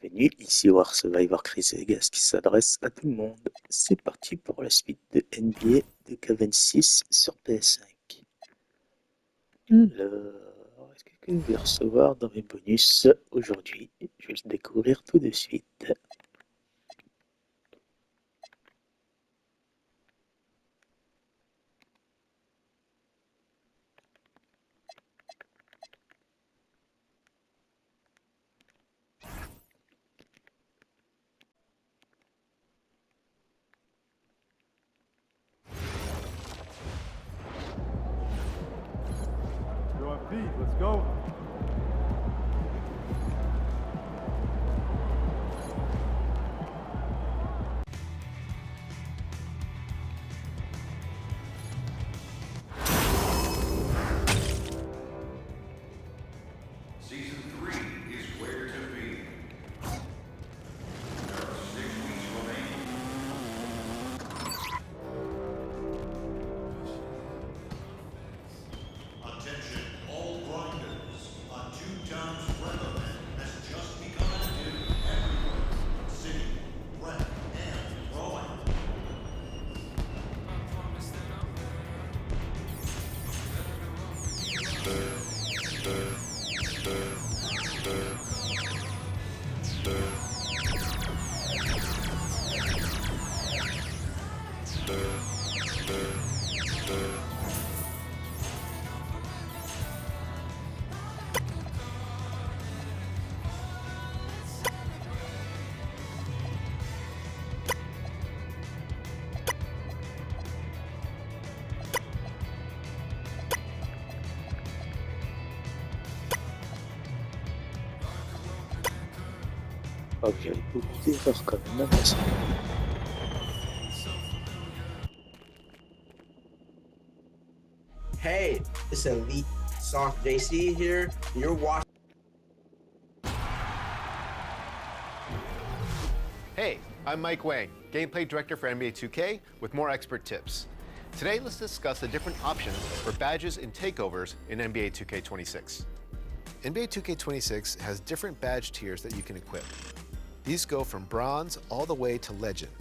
Bienvenue, ici War Survivor Chris Vegas qui s'adresse à tout le monde. C'est parti pour la suite de NBA 2K26 sur PS5. Alors, qu'est-ce que je vais recevoir dans mes bonus aujourd'hui? Je vais le découvrir tout de suite. Let's go. Season 3 is where to be. There are 6 weeks remaining. Attention, all grinders. A 2x web event has just begun in everywhere. City, rec, and growing. Oh, j'avais beaucoup d'erreurs quand même, hein, ça. Hey, it's Elite Soft JC here. You're watching. Hey, I'm Mike Wang, Gameplay Director for NBA 2K with more expert tips. Today, let's discuss the different options for badges and takeovers in NBA 2K26. NBA 2K26 has different badge tiers that you can equip. These go from bronze all the way to legend,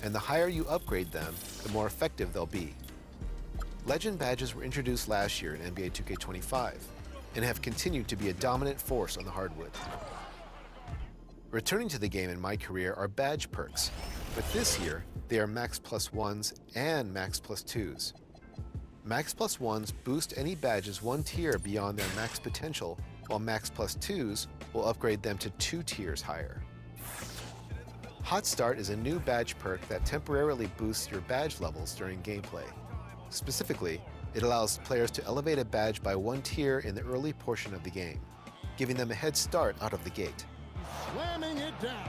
and the higher you upgrade them, the more effective they'll be. Legend badges were introduced last year in NBA 2K25 and have continued to be a dominant force on the hardwood. Returning to the game in MyCAREER are badge perks, but this year they are Max Plus 1s and Max Plus 2s. Max Plus 1s boost any badges one tier beyond their max potential, while Max Plus 2s will upgrade them to 2 tiers higher. Hot Start is a new badge perk that temporarily boosts your badge levels during gameplay. Specifically, it allows players to elevate a badge by 1 tier in the early portion of the game, giving them a head start out of the gate. Slamming it down.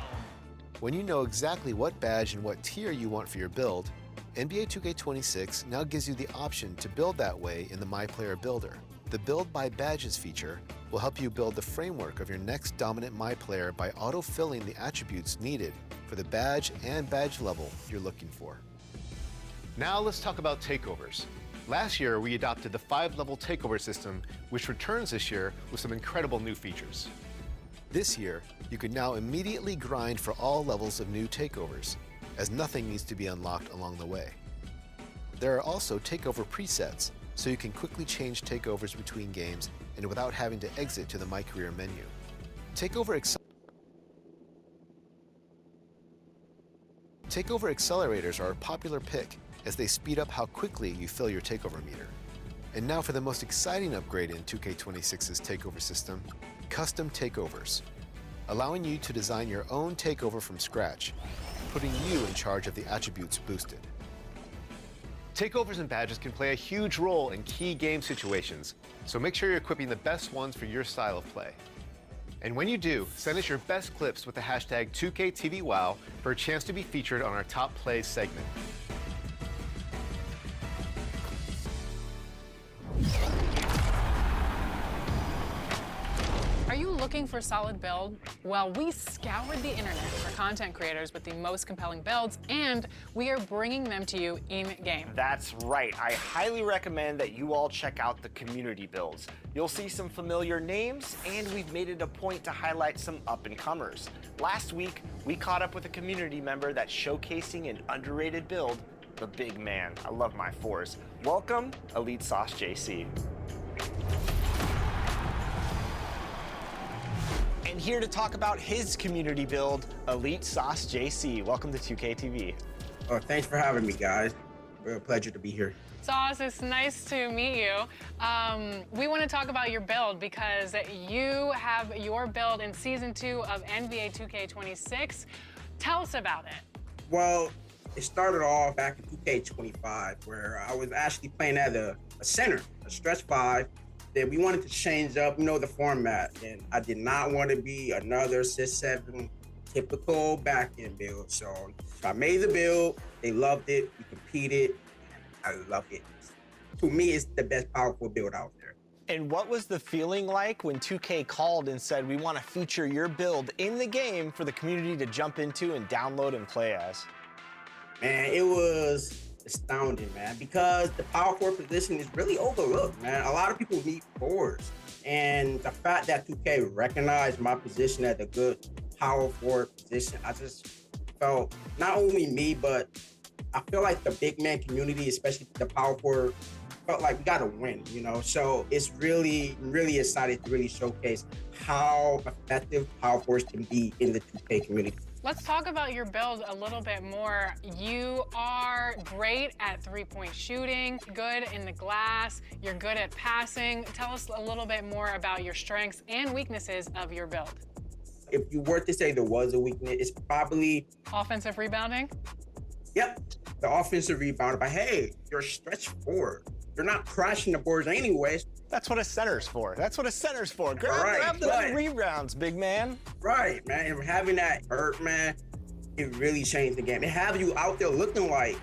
When you know exactly what badge and what tier you want for your build, NBA 2K26 now gives you the option to build that way in the My Player Builder. The Build by Badges feature will help you build the framework of your next dominant My Player by auto-filling the attributes needed for the badge and badge level you're looking for. Now let's talk about takeovers. Last year, we adopted the 5-level takeover system, which returns this year with some incredible new features. This year, you can now immediately grind for all levels of new takeovers, as nothing needs to be unlocked along the way. There are also takeover presets, so you can quickly change takeovers between games and without having to exit to the MyCAREER menu. Takeover accelerators are a popular pick as they speed up how quickly you fill your takeover meter. And now for the most exciting upgrade in 2K26's takeover system, custom takeovers, allowing you to design your own takeover from scratch, putting you in charge of the attributes boosted. Takeovers and badges can play a huge role in key game situations, so make sure you're equipping the best ones for your style of play. And when you do, send us your best clips with the hashtag 2KTVWow for a chance to be featured on our Top Plays segment. Are you looking for a solid build? Well, we scoured the internet for content creators with the most compelling builds, and we are bringing them to you in-game. That's right. I highly recommend that you all check out the community builds. You'll see some familiar names, and we've made it a point to highlight some up-and-comers. Last week, we caught up with a community member that's showcasing an underrated build, the big man. I love my fours. Welcome, Elite Sauce JC. And here to talk about his community build, Elite Sauce JC. Welcome to 2K TV. Oh, thanks for having me, guys. Real pleasure to be here. Sauce, it's nice to meet you. We want to talk about your build because you have your build in Season 2 of NBA 2K26. Tell us about it. Well, it started off back in 2K25, where I was actually playing as a center, a stretch 5. That we wanted to change up, the format. And I did not want to be another 6-7 typical back-end build. So I made the build, they loved it, we competed, I love it. To me, it's the best powerful build out there. And what was the feeling like when 2K called and said, we want to feature your build in the game for the community to jump into and download and play as? Man, it was astounding, man, because the power forward position is really overlooked, man. A lot of people need forwards. And the fact that 2K recognized my position as a good power forward position, I just felt, not only me, but I feel like the big man community, especially the power forward, felt like we got to win, So it's really, really excited to really showcase how effective power forwards can be in the 2K community. Let's talk about your build a little bit more. You are great at three-point shooting, good in the glass, you're good at passing. Tell us a little bit more about your strengths and weaknesses of your build. If you were to say there was a weakness, it's probably offensive rebounding? Yep, the offensive rebound. But hey, you're a stretch forward. You're not crashing the boards anyways. That's what a center's for. That's what a center's for. Grab the rebounds, big man. Right, man. And having that hurt, man, it really changed the game. And have you out there looking like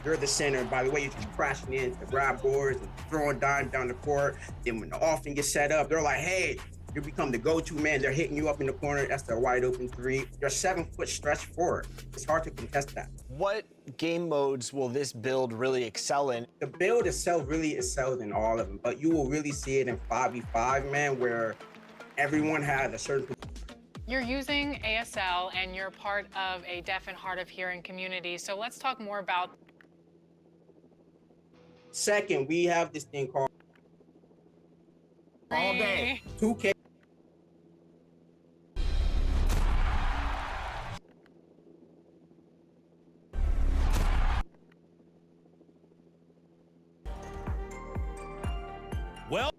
you're the center. By the way, you're just crashing in to grab boards and throwing dimes down the court. Then when the offense gets set up, they're like, hey, you become the go-to man. They're hitting you up in the corner. That's the wide open 3. You're a 7-foot stretch forward. It's hard to contest that. What game modes will this build really excel in? The build itself really excels in all of them, but you will really see it in 5v5, man, where everyone has a certain. You're using ASL and you're part of a deaf and hard of hearing community. So let's talk more about. Second, we have this thing called all day 2K. Well.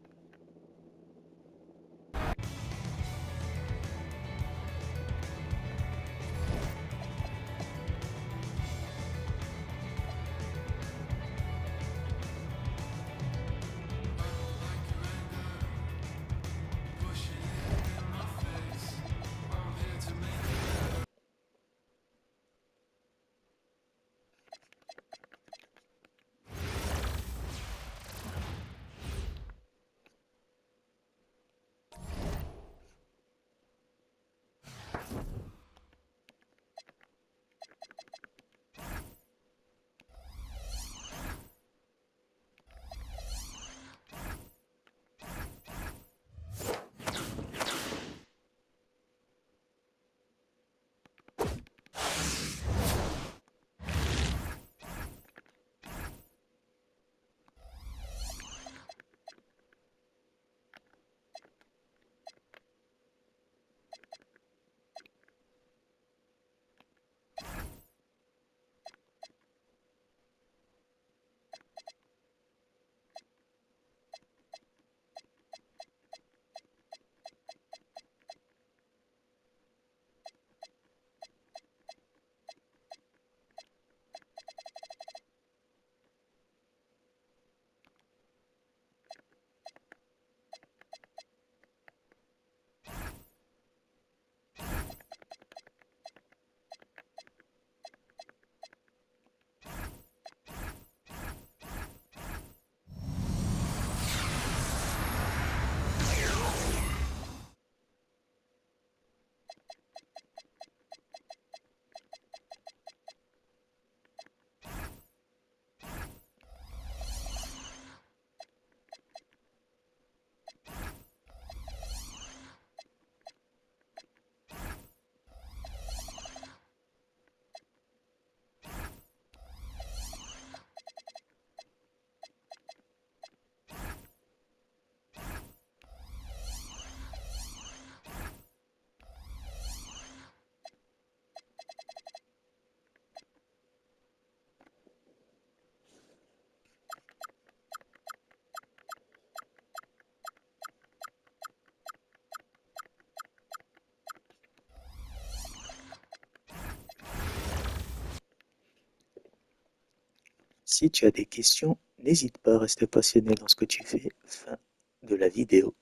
Si tu as des questions, n'hésite pas à rester passionné dans ce que tu fais. Fin de la vidéo.